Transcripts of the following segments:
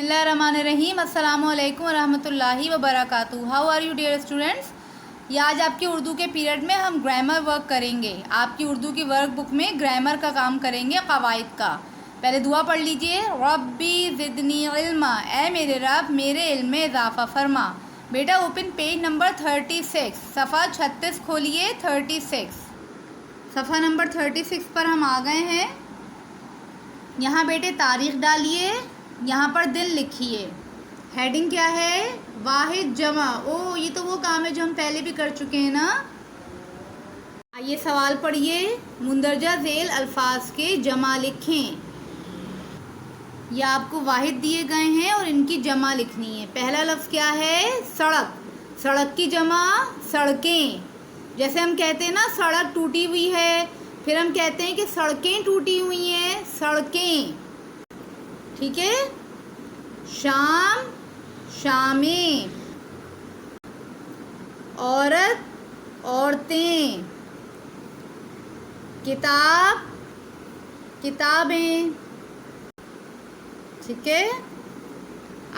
बिस्मिल्लाहिर्रहमानिर्रहीम। अस्सलामु अलैकुम रहमतुल्लाहि व बरकातुहू। How are you dear students. ये आज आपके उर्दू के पीरियड में हम ग्रामर वर्क करेंगे। आपकी उर्दू की वर्क बुक में ग्रामर का काम करेंगे, कवायद का। पहले दुआ पढ़ लीजिए। रब्बी ज़िदनी इल्मा, ए मेरे रब मेरे इल्म में इजाफ़ा फरमा। बेटा ओपन पेज नंबर 36, सफ़ा 36 खोलिए। 36 सफ़ा नंबर 36 पर हम आ गए हैं। यहाँ बेटे तारीख़ डालिए, यहाँ पर दिन लिखिए। हेडिंग क्या है? वाहिद जमा। ओ, ये तो वो काम है जो हम पहले भी कर चुके हैं ना। आइए सवाल पढ़िए। मुंदरजा झेल अल्फाज के जमा लिखें। यह आपको वाहिद दिए गए हैं और इनकी जमा लिखनी है। पहला लफ्ज़ क्या है? सड़क। सड़क की जमा सड़कें। जैसे हम कहते हैं ना सड़क टूटी हुई है, फिर हम कहते हैं कि सड़कें टूटी हुई हैं, सड़कें। ठीक है। शाम शामें। औरत औरतें। किताब किताबें। ठीक है।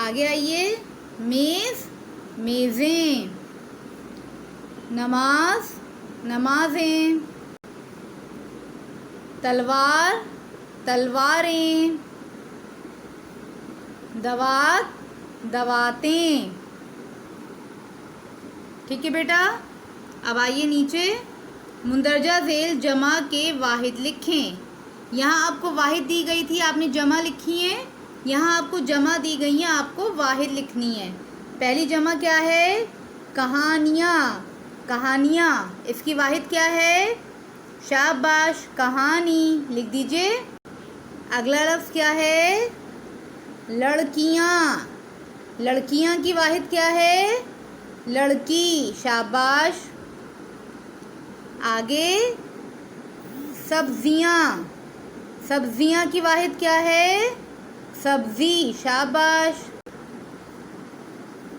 आगे आइए। मेज़ मेज़ें। नमाज नमाजें। तलवार तलवारें। दवात दवातें। ठीक है बेटा। अब आइए नीचे। मुंदरजा झेल जमा के वाहिद लिखें। यहाँ आपको वाहिद दी गई थी, आपने जमा लिखी है। यहाँ आपको जमा दी गई है, आपको वाहिद लिखनी है। पहली जमा क्या है? कहानियाँ। कहानियाँ। इसकी वाहिद क्या है? शाबाश, कहानी लिख दीजिए। अगला लफ्ज़ क्या है? लड़कियाँ। लड़कियाँ की वाहिद क्या है? लड़की, शाबाश। आगे सब्जियाँ। सब्जियाँ की वाहिद क्या है? सब्जी, शाबाश।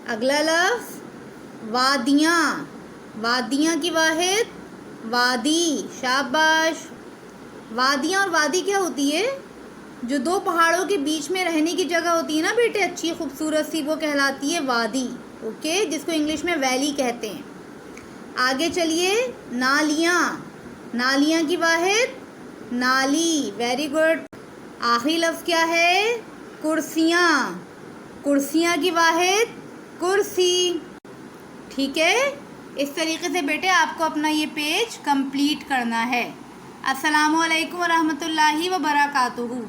अगला लफ्ज़ वादियाँ। वादियाँ की वाहिद वादी, शाबाश। वादियाँ और वादी क्या होती है? जो दो पहाड़ों के बीच में रहने की जगह होती है ना बेटे, अच्छी खूबसूरत सी, वो कहलाती है वादी। ओके, जिसको इंग्लिश में वैली कहते हैं। आगे चलिए। नालियाँ। नालियाँ की वाहिद नाली, वेरी गुड। आखिरी लफ्ज़ क्या है? कुर्सियाँ। कुर्सियाँ की वाहिद कुर्सी। ठीक है। इस तरीके से बेटे आपको अपना ये पेज कंप्लीट करना है। अस्सलामु अलैकुम रहमतुल्लाहि व बरकातुहू।